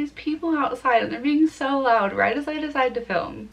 these people outside and they're being so loud right as I decide to film.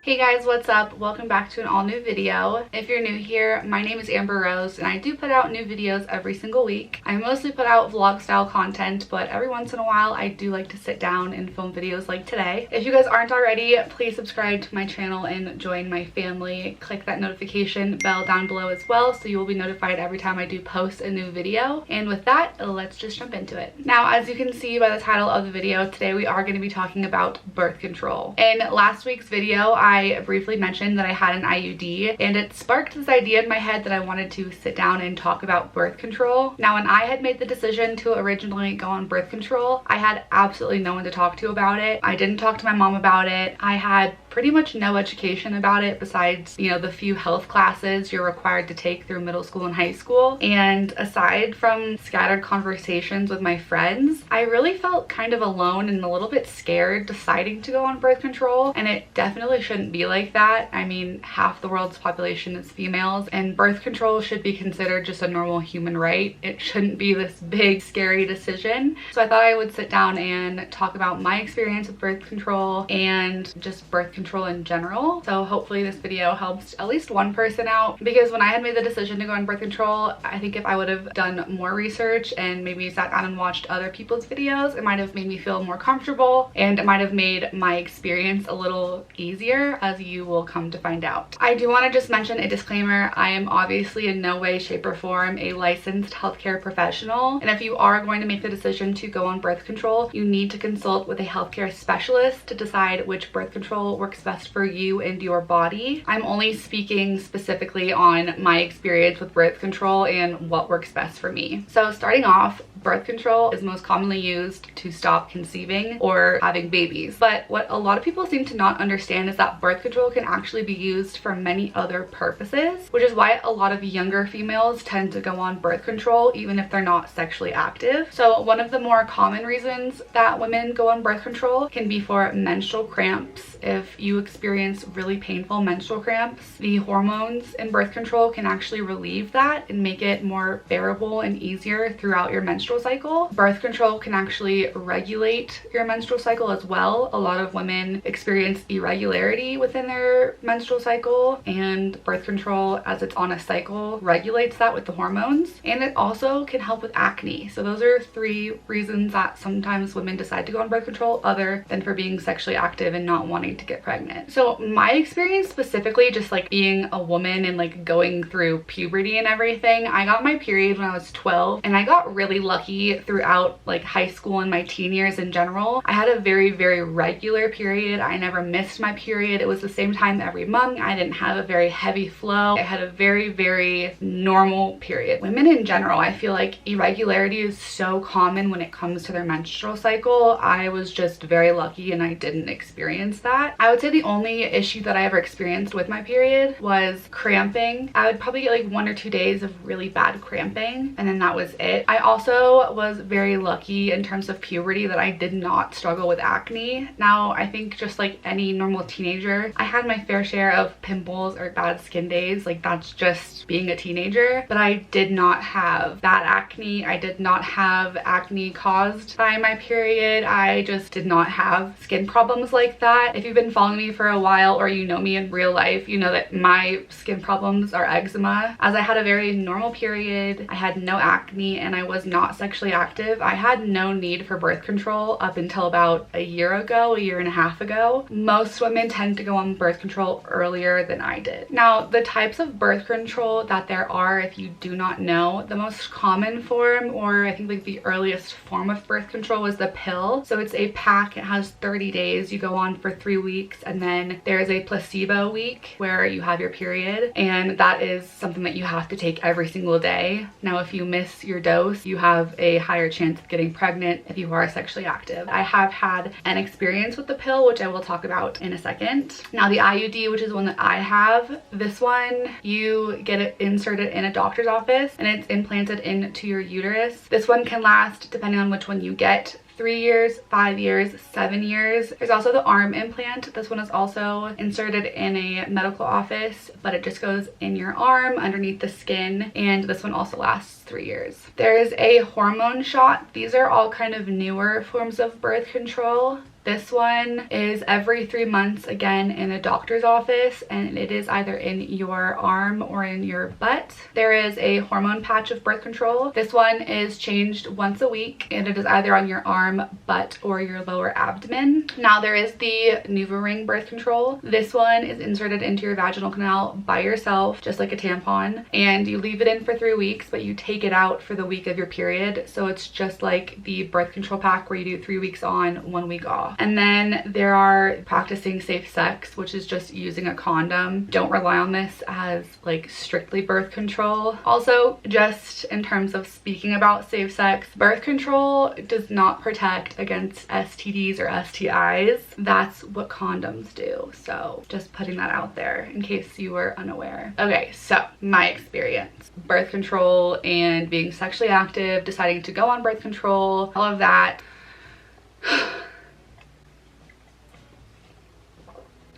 Hey guys, what's up? Welcome back to an all new video. If you're new here, my name is AmberRose and I do put out new videos every single week. I mostly put out vlog style content, but every once in a while I do like to sit down and film videos like today. If you guys aren't already, please subscribe to my channel and join my family. Click that notification bell down below as well so you will be notified every time I do post a new video. And with that, let's just jump into it. Now, as you can see by the title of the video, today we are going to be talking about birth control. In last week's video, I briefly mentioned that I had an IUD, and it sparked this idea in my head that I wanted to sit down and talk about birth control. Now, when I had made the decision to originally go on birth control, I had absolutely no one to talk to about it. I didn't talk to my mom about it. I had pretty much no education about it besides, you know, the few health classes you're required to take through middle school and high school. And aside from scattered conversations with my friends, I really felt kind of alone and a little bit scared deciding to go on birth control. And it definitely shouldn't be like that. I mean, half the world's population is females, and birth control should be considered just a normal human right. It shouldn't be this big, scary decision. So I thought I would sit down and talk about my experience with birth control and just birth control in general. So hopefully this video helps at least one person out, because when I had made the decision to go on birth control, I think if I would have done more research and maybe sat down and watched other people's videos, it might have made me feel more comfortable and it might have made my experience a little easier, as you will come to find out. I do want to just mention a disclaimer. I am obviously in no way, shape, or form a licensed healthcare professional, and if you are going to make the decision to go on birth control, you need to consult with a healthcare specialist to decide which birth control works best for you and your body. I'm only speaking specifically on my experience with birth control and what works best for me. So starting off, birth control is most commonly used to stop conceiving or having babies. But what a lot of people seem to not understand is that birth control can actually be used for many other purposes, which is why a lot of younger females tend to go on birth control even if they're not sexually active. So one of the more common reasons that women go on birth control can be for menstrual cramps. If you experience really painful menstrual cramps, the hormones in birth control can actually relieve that and make it more bearable and easier throughout your menstrual cycle. Birth control can actually regulate your menstrual cycle as well. A lot of women experience irregularity within their menstrual cycle, and birth control, as it's on a cycle, regulates that with the hormones. And it also can help with acne. So those are three reasons that sometimes women decide to go on birth control, other than for being sexually active and not wanting to get pregnant. So my experience specifically, just like being a woman and like going through puberty and everything, I got my period when I was 12, and I got really lucky throughout like high school and my teen years in general. I had a very, very regular period. I never missed my period. It was the same time every month. I didn't have a very heavy flow. I had a very, very normal period. Women in general, I feel like irregularity is so common when it comes to their menstrual cycle. I was just very lucky and I didn't experience that. I would say the only issue that I ever experienced with my period was cramping. I would probably get like 1 or 2 days of really bad cramping, and then that was it. I also was very lucky in terms of puberty that I did not struggle with acne. Now, I think just like any normal teenager, I had my fair share of pimples or bad skin days. Like, that's just being a teenager. But I did not have that acne. I did not have acne caused by my period. I just did not have skin problems like that. If you've been following me for a while, or you know me in real life, you know that my skin problems are eczema. As I had a very normal period, I had no acne, and I was not sexually active. I had no need for birth control up until about a year ago, a year and a half ago. Most women tend to go on birth control earlier than I did. Now, the types of birth control that there are, if you do not know, the most common form, or I think like the earliest form of birth control, was the pill. So it's a pack. It has 30 days. You go on for 3 weeks, and then there's a placebo week where you have your period, and that is something that you have to take every single day. Now, if you miss your dose, you have a higher chance of getting pregnant if you are sexually active. I have had an experience with the pill, which I will talk about in a second. Now, the IUD, which is one that I have, this one, you get it inserted in a doctor's office and it's implanted into your uterus. This one can last, depending on which one you get, 3 years, 5 years, 7 years. There's also the arm implant. This one is also inserted in a medical office, but it just goes in your arm underneath the skin, and this one also lasts 3 years. There is a hormone shot. These are all kind of newer forms of birth control. This one is every 3 months, again in a doctor's office, and it is either in your arm or in your butt. There is a hormone patch of birth control. This one is changed once a week, and it is either on your arm, butt, or your lower abdomen. Now there is the NuvaRing birth control. This one is inserted into your vaginal canal by yourself, just like a tampon, and you leave it in for 3 weeks, but you take it out for the week of your period. So it's just like the birth control pack where you do 3 weeks on, 1 week off. And then there are practicing safe sex, which is just using a condom. Don't rely on this as like strictly birth control. Also, just in terms of speaking about safe sex, birth control does not protect against STDs or STIs. That's what condoms do. So just putting that out there in case you were unaware. Okay, so my experience. Birth control and being sexually active, deciding to go on birth control, all of that.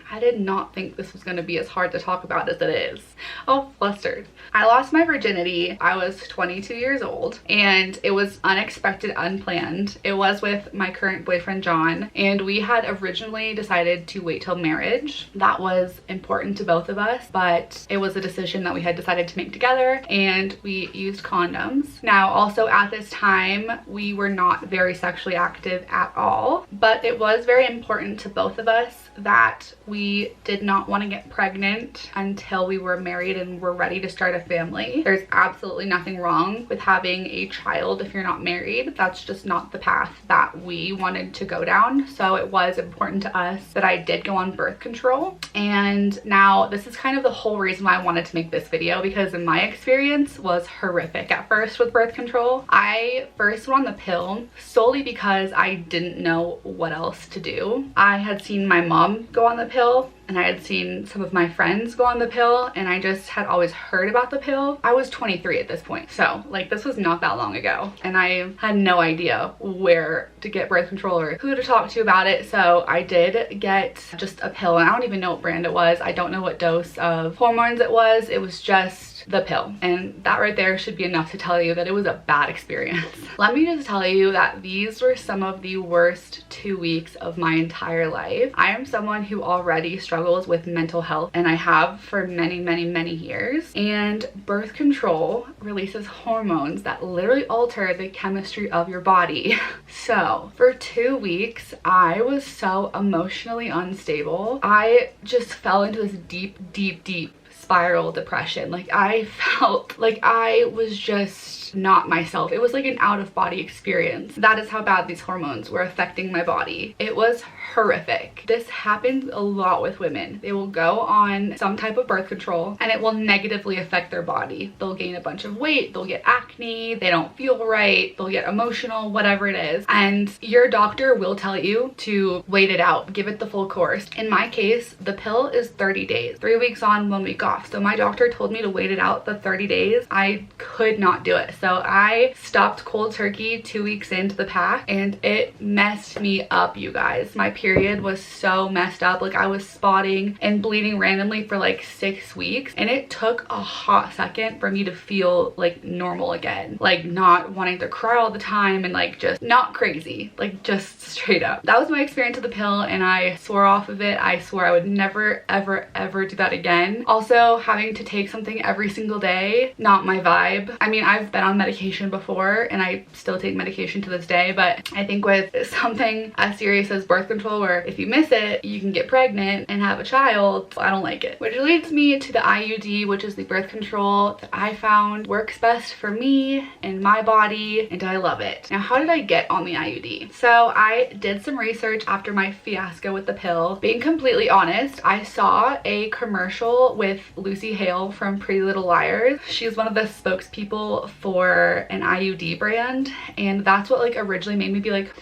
I did not think this was going to be as hard to talk about as it is. Oh, flustered. I lost my virginity. I was 22 years old, and it was unexpected, unplanned. It was with my current boyfriend, John, and we had originally decided to wait till marriage. That was important to both of us, but it was a decision that we had decided to make together, and we used condoms. Now, also at this time, we were not very sexually active at all, but it was very important to both of us that we did not want to get pregnant until we were married and were ready to start a family. There's absolutely nothing wrong with having a child if you're not married. That's just not the path that we wanted to go down. So it was important to us that I did go on birth control. And now this is kind of the whole reason why I wanted to make this video, because my experience was horrific at first with birth control. I first went on the pill solely because I didn't know what else to do. I had seen my mom go on the pill, and I had seen some of my friends go on the pill, and I just had always heard about the pill. I was 23 at this point, so like this was not that long ago, and I had no idea where to get birth control or who to talk to about it. So I did get just a pill, and I don't even know what brand it was. I don't know what dose of hormones it was. It was just the pill, and that right there should be enough to tell you that it was a bad experience. Let me just tell you that these were some of the worst 2 weeks of my entire life. I am someone who already struggles with mental health, and I have for many years, and birth control releases hormones that literally alter the chemistry of your body. So for 2 weeks I was so emotionally unstable. I just fell into this deep spiral depression. Like I felt like I was just not myself. It was like an out-of-body experience. That is how bad these hormones were affecting my body. It was horrific. This happens a lot with women. They will go on some type of birth control and it will negatively affect their body. They'll gain a bunch of weight, they'll get acne, they don't feel right, they'll get emotional, whatever it is. And your doctor will tell you to wait it out, give it the full course. In my case, the pill is 30 days, 3 weeks on, 1 week off. So my doctor told me to wait it out the 30 days. I could not do it. So I stopped cold turkey 2 weeks into the pack, and it messed me up, you guys. My period was so messed up. Like I was spotting and bleeding randomly for like 6 weeks, and it took a hot second for me to feel like normal again, like not wanting to cry all the time and like just not crazy, like just straight up. That was my experience with the pill, and I swore off of it. I swore I would never ever do that again. Also, having to take something every single day, not my vibe. I mean, I've been on medication before and I still take medication to this day, but I think with something as serious as birth control, where if you miss it you can get pregnant and have a child, I don't like it. Which leads me to the IUD, which is the birth control that I found works best for me and my body, and I love it. Now, how did I get on the IUD? So I did some research after my fiasco with the pill. Being completely honest, I saw a commercial with Lucy Hale from Pretty Little Liars. She's one of the spokespeople for an IUD brand, and that's what like originally made me be like,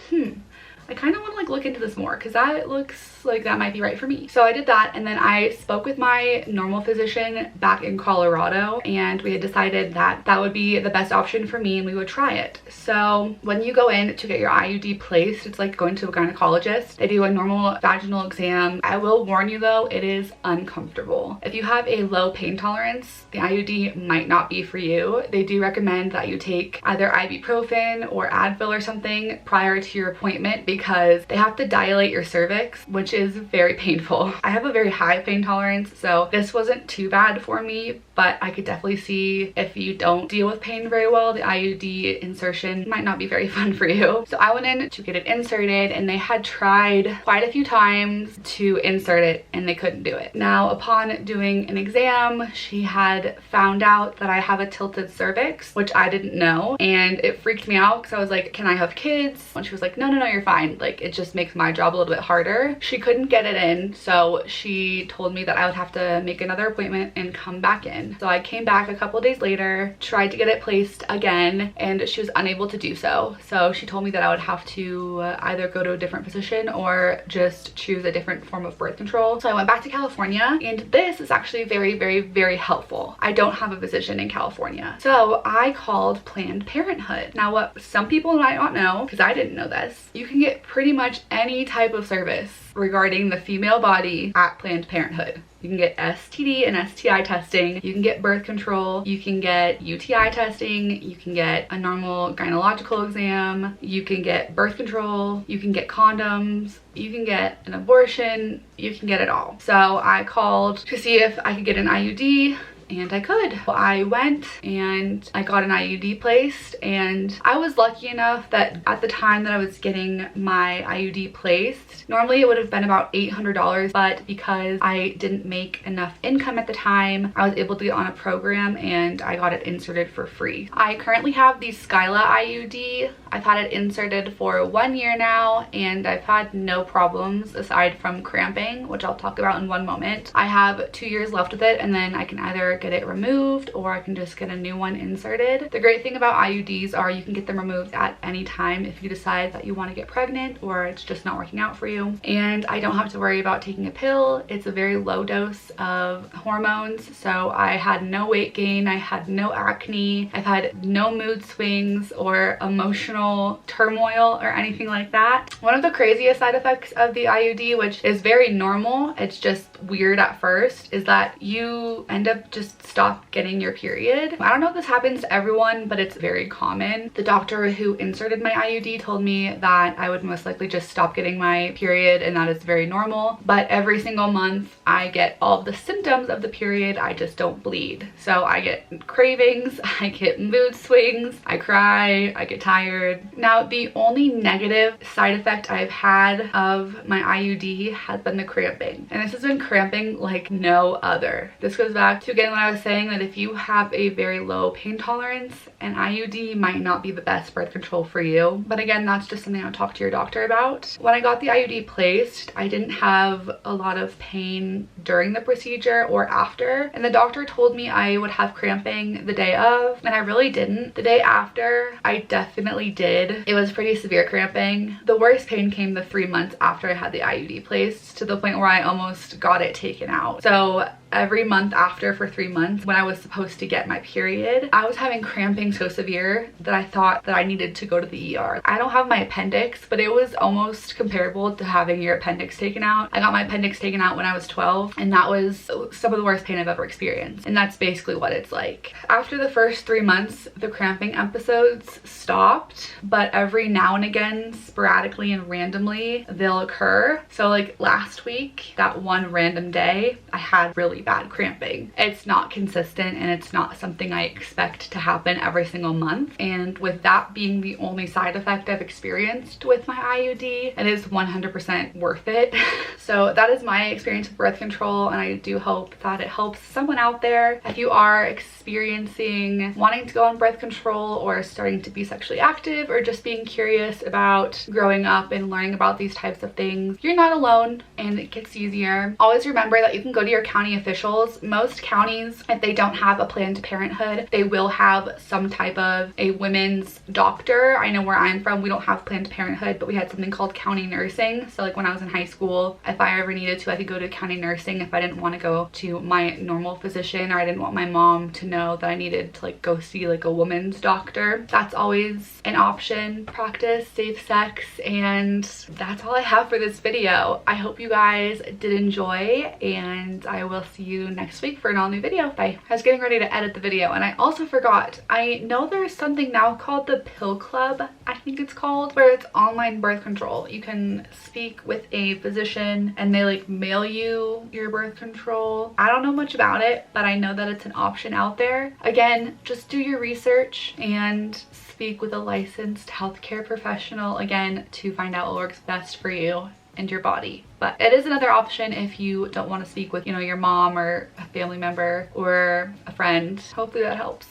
I kind of want to like look into this more because that looks like that might be right for me. So I did that, and then I spoke with my normal physician back in Colorado, and we had decided that that would be the best option for me and we would try it. So when you go in to get your IUD placed, it's like going to a gynecologist. They do a normal vaginal exam. I will warn you though, it is uncomfortable. If you have a low pain tolerance, the IUD might not be for you. They do recommend that you take either ibuprofen or Advil or something prior to your appointment because they have to dilate your cervix, which is very painful. I have a very high pain tolerance, so this wasn't too bad for me, but I could definitely see if you don't deal with pain very well, the IUD insertion might not be very fun for you. So I went in to get it inserted, and they had tried quite a few times to insert it and they couldn't do it. Now, upon doing an exam, she had found out that I have a tilted cervix, which I didn't know, and it freaked me out because I was like, can I have kids? And she was like, no, no, no, you're fine. Like, it just makes my job a little bit harder. She couldn't get it in, so she told me that I would have to make another appointment and come back in. So I came back a couple days later, tried to get it placed again, and she was unable to do so. So she told me that I would have to either go to a different physician or just choose a different form of birth control. So I went back to California, and this is actually very, very, very helpful. I don't have a physician in California. So I called Planned Parenthood. Now, what some people might not know, because I didn't know this, you can get pretty much any type of service regarding the female body at Planned Parenthood. You can get STD and STI testing, you can get birth control, you can get UTI testing, you can get a normal gynecological exam, you can get birth control, you can get condoms, you can get an abortion, you can get it all. So I called to see if I could get an IUD, and I could. I went and I got an IUD placed, and I was lucky enough that at the time that I was getting my IUD placed, normally it would have been about $800, but because I didn't make enough income at the time, I was able to get on a program and I got it inserted for free. I currently have the Skyla IUD. I've had it inserted for 1 year now, and I've had no problems aside from cramping, which I'll talk about in one moment. I have 2 years left with it, and then I can either get it removed or I can just get a new one inserted. The great thing about IUDs are you can get them removed at any time if you decide that you want to get pregnant or it's just not working out for you. And I don't have to worry about taking a pill. It's a very low dose of hormones, so I had no weight gain, I had no acne, I've had no mood swings or emotional turmoil or anything like that. One of the craziest side effects of the IUD, which is very normal, it's just weird at first, is that you end up just stop getting your period. I don't know if this happens to everyone, but it's very common. The doctor who inserted my IUD told me that I would most likely just stop getting my period, and that is very normal. But every single month I get all of the symptoms of the period, I just don't bleed. So I get cravings, I get mood swings, I cry, I get tired. Now, the only negative side effect I've had of my IUD has been the cramping. And this has been cramping like no other. This goes back to, again, when I was saying that if you have a very low pain tolerance, an IUD might not be the best birth control for you. But again, that's just something I'll talk to your doctor about. When I got the IUD placed, I didn't have a lot of pain during the procedure or after. And the doctor told me I would have cramping the day of, and I really didn't. The day after, I definitely did. It was pretty severe cramping. The worst pain came the 3 months after I had the IUD placed, to the point where I almost got it taken out. So every month after, for 3 months, when I was supposed to get my period, I was having cramping so severe that I thought that I needed to go to the ER. I don't have my appendix, but it was almost comparable to having your appendix taken out. I got my appendix taken out when I was 12, and that was some of the worst pain I've ever experienced. And that's basically what it's like. After the first 3 months, the cramping episodes stopped, but every now and again, sporadically and randomly, they'll occur. So like last week, that one random day, I had really bad cramping. It's not consistent, and it's not something I expect to happen every single month. And with that being the only side effect I've experienced with my IUD, it is 100% worth it. So that is my experience with birth control, and I do hope that it helps someone out there. If you are experiencing wanting to go on birth control, or starting to be sexually active, or just being curious about growing up and learning about these types of things, you're not alone, and it gets easier. Always remember that you can go to your county officials. Most counties, if they don't have a Planned Parenthood, they will have some type of a women's doctor. I know where I'm from, we don't have Planned Parenthood, but we had something called county nursing. So like when I was in high school, if I ever needed to, I could go to county nursing if I didn't want to go to my normal physician, or I didn't want my mom to know that I needed to like go see like a woman's doctor. That's always an option. Practice safe sex, and that's all I have for this video. I hope you guys did enjoy, and I will see you next week for an all new video. Bye. I was getting ready to edit the video and I also forgot. I know there's something now called the Pill Club, I think it's called, where it's online birth control. You can speak with a physician and they like mail you your birth control. I don't know much about it, but I know that it's an option out there. Again, just do your research and speak with a licensed healthcare professional, again, to find out what works best for you and your body. But it is another option if you don't want to speak with, you know, your mom or a family member or a friend. Hopefully that helps.